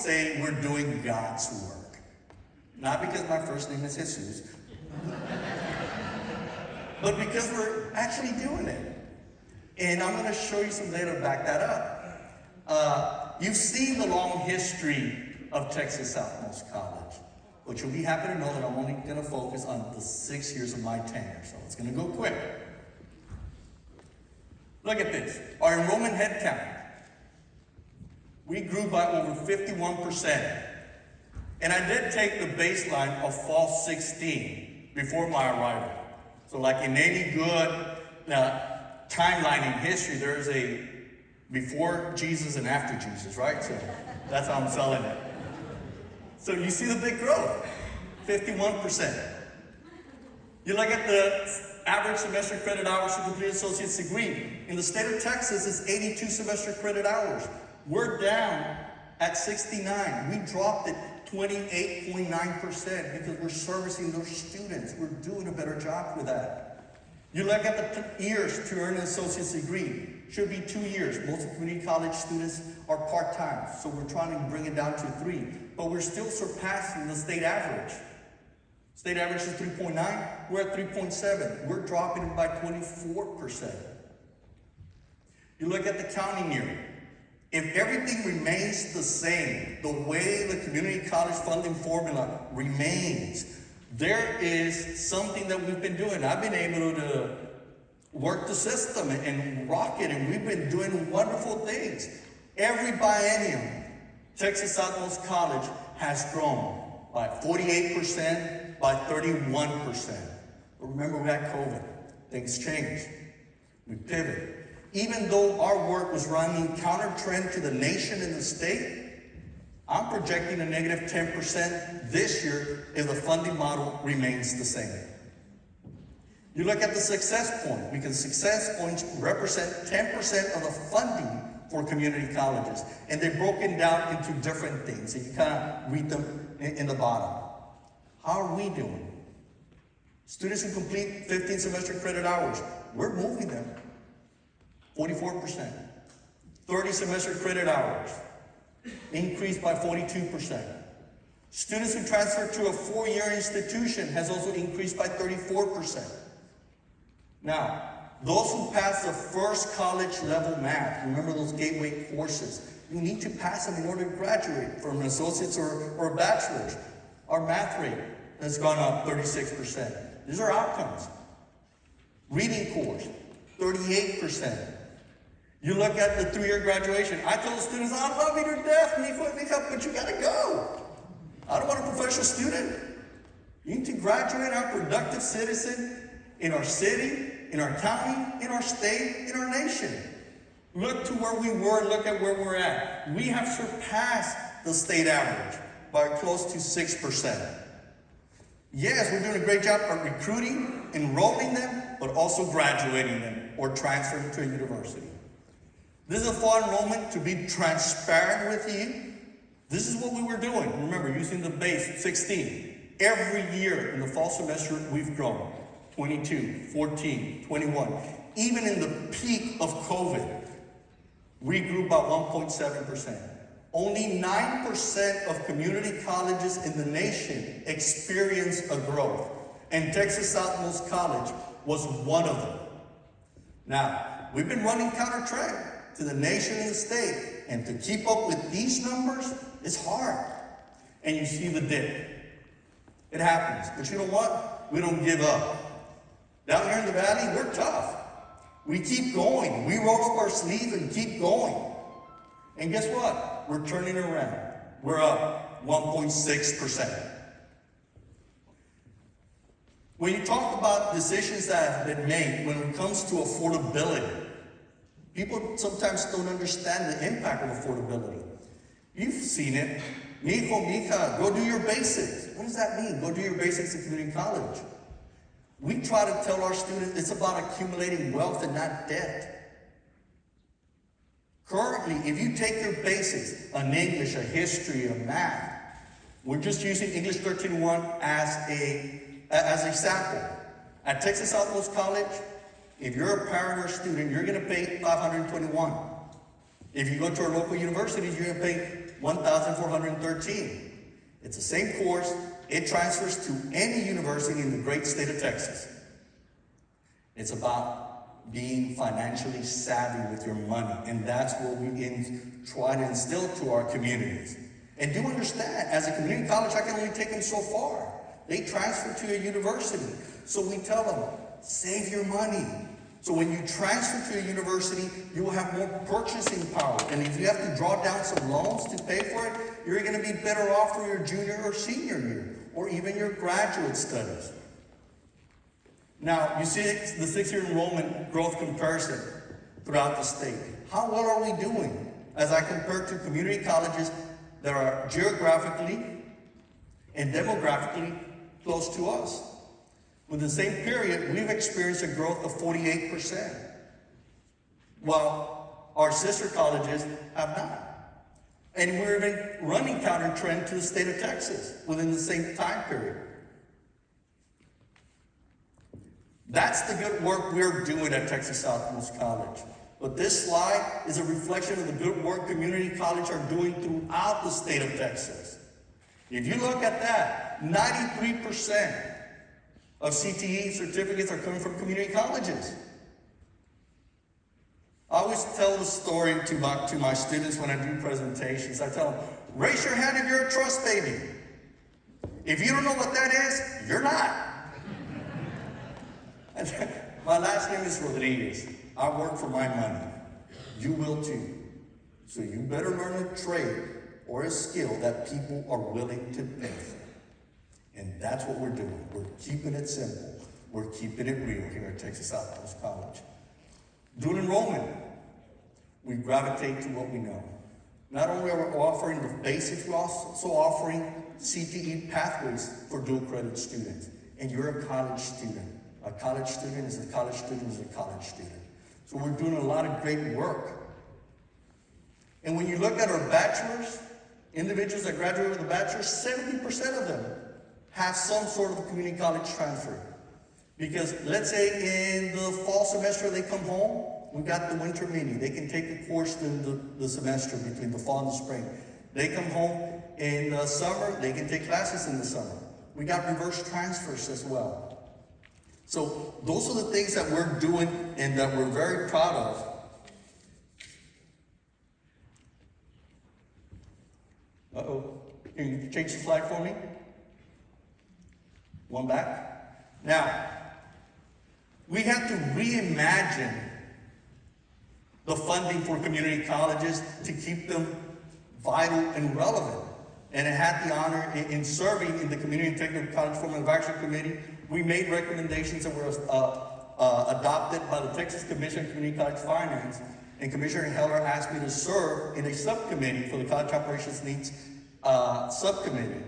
say we're doing God's work. Not because my first name is Jesús, but because we're actually doing it. And I'm going to show you some data to back that up. You've seen the long history of Texas Southmost College, but you'll be happy to know that I'm only going to focus on the 6 years of my tenure, so it's going to go quick. Look at this. Our enrollment head count. We grew by over 51%. And I did take the baseline of fall 16 before my arrival. So like in any good timeline in history, there's a before Jesus and after Jesus, right? So that's how I'm selling it. So you see the big growth, 51%. You look at the average semester credit hours to complete associate's degree. In the state of Texas, it's 82 semester credit hours. We're down at 69. We dropped it 28.9% because we're servicing those students. We're doing a better job with that. You look at the years to earn an associate's degree. Should be 2 years. Most community college students are part-time, so we're trying to bring it down to 3. But we're still surpassing the state average. State average is 3.9, we're at 3.7. We're dropping it by 24%. You look at the counting year. If everything remains the same, the way the community college funding formula remains, there is something that we've been doing. I've been able to work the system and rock it, and we've been doing wonderful things. Every biennium, Texas Southmost College has grown by 48%, by 31%. But remember, we had COVID. Things changed. We pivoted. Even though our work was running counter trend to the nation and the state, I'm projecting a negative 10% this year if the funding model remains the same. You look at the success point, because success points represent 10% of the funding for community colleges. And they're broken down into different things. And you kind of read them in the bottom. How are we doing? Students who complete 15 semester credit hours, we're moving them. 44%. 30 semester credit hours, increased by 42%. Students who transfer to a 4-year institution has also increased by 34%. Now, those who pass the first college level math, remember those gateway courses, you need to pass them in order to graduate from an associate's or a bachelor's. Our math rate has gone up 36%. These are outcomes. Reading course, 38%. You look at the 3-year graduation. I told students, I love you to death, but you gotta go. I don't want a professional student. You need to graduate our productive citizen in our city, in our county, in our state, in our nation. Look to where we were, look at where we're at. We have surpassed the state average by close to 6%. Yes, we're doing a great job of recruiting, enrolling them, but also graduating them or transferring to a university. This is a fall enrollment. To be transparent with you, this is what we were doing. Remember, using the base 16. Every year in the fall semester, we've grown 22, 14, 21. Even in the peak of COVID, we grew by 1.7%. Only 9% of community colleges in the nation experienced a growth, and Texas Southmost College was one of them. Now, we've been running counter trend to the nation and the state, and to keep up with these numbers is hard. And you see the dip. It happens, but you know what? We don't give up. Down here in the valley, we're tough. We keep going. We roll up our sleeves and keep going. And guess what? We're turning around. We're up 1.6%. When you talk about decisions that have been made when it comes to affordability, people sometimes don't understand the impact of affordability. You've seen it. Mijo, mija, go do your basics. What does that mean? Go do your basics at community college. We try to tell our students it's about accumulating wealth and not debt. Currently, if you take your basics, an English, a history, a math, we're just using English 13.1 as a sample. At Texas Southmost College, if you're a parent or a student, you're going to pay $521. If you go to our local universities, you're going to pay $1,413. It's the same course. It transfers to any university in the great state of Texas. It's about being financially savvy with your money, and that's what we try to instill to our communities. And do understand, as a community college, I can only take them so far. They transfer to a university. So we tell them, save your money. So when you transfer to a university, you will have more purchasing power. And if you have to draw down some loans to pay for it, you're going to be better off for your junior or senior year, or even your graduate studies. Now, you see the 6-year enrollment growth comparison throughout the state. How well are we doing as I compare to community colleges that are geographically and demographically close to us? With the same period, we've experienced a growth of 48%, while our sister colleges have not. And we're even running counter trend to the state of Texas within the same time period. That's the good work we're doing at Texas Southmost College. But this slide is a reflection of the good work community colleges are doing throughout the state of Texas. If you look at that, 93% of CTE certificates are coming from community colleges. I always tell the story to my students when I do presentations. I tell them, raise your hand if you're a trust baby. If you don't know what that is, you're not. My last name is Rodríguez. I work for my money. You will too. So you better learn a trade or a skill that people are willing to pay for. And that's what we're doing. We're keeping it simple. We're keeping it real here at Texas Southmost College. Dual enrollment, we gravitate to what we know. Not only are we offering the basics, we're also offering CTE pathways for dual credit students. And you're a college student. A college student is a college student is a college student. So we're doing a lot of great work. And when you look at our bachelors, individuals that graduate with a bachelor's, 70% of them have some sort of community college transfer. Because let's say in the fall semester they come home, we got the winter mini. They can take a course in the semester between the fall and the spring. They come home in the summer, they can take classes in the summer. We got reverse transfers as well. So those are the things that we're doing and that we're very proud of. Uh-oh. Can you change the slide for me? One back. Now, we have to reimagine the funding for community colleges to keep them vital and relevant. And I had the honor in serving in the Community and Technical College Formative Action Committee. We made recommendations that were adopted by the Texas Commission on Community College Finance, and Commissioner Heller asked me to serve in a subcommittee for the College Operations Needs subcommittee.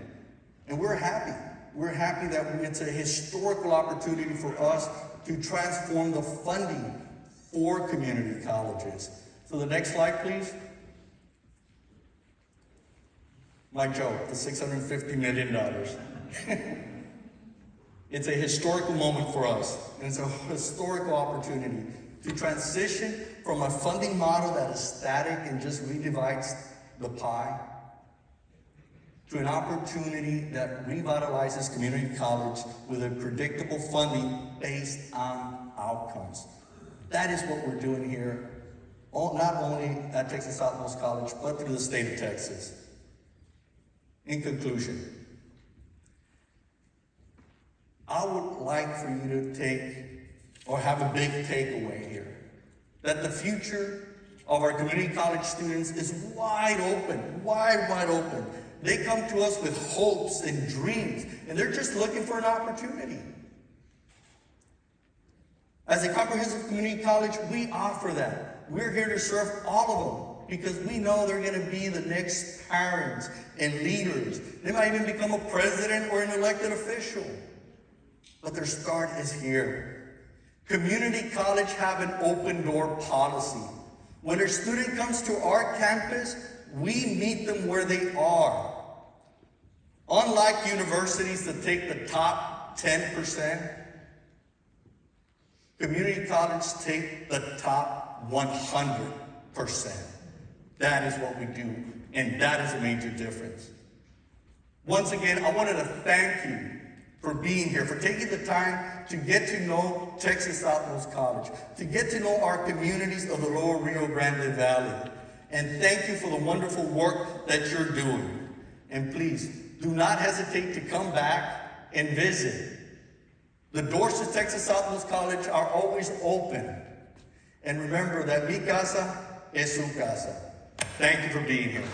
And we're happy. We're happy that it's a historical opportunity for us to transform the funding for community colleges. So the next slide, please. My joke, the $650 million. It's a historical moment for us, and it's a historical opportunity to transition from a funding model that is static and just redivides the pie to an opportunity that revitalizes community college with a predictable funding based on outcomes. That is what we're doing here, not only at Texas Southmost College, but through the state of Texas. In conclusion, I would like for you to take or have a big takeaway here, that the future of our community college students is wide open, wide open. They come to us with hopes and dreams, and they're just looking for an opportunity. As a comprehensive community college, we offer that. We're here to serve all of them because we know they're going to be the next parents and leaders. They might even become a president or an elected official. But their start is here. Community college have an open door policy. When a student comes to our campus, we meet them where they are. Unlike universities that take the top 10%, community colleges take the top 100%. That is what we do. And that is a major difference. Once again, I wanted to thank you for being here, for taking the time to get to know Texas Southmost College, to get to know our communities of the Lower Rio Grande Valley. And thank you for the wonderful work that you're doing. And please, do not hesitate to come back and visit. The doors to Texas Southmost College are always open. And remember that mi casa es su casa. Thank you for being here.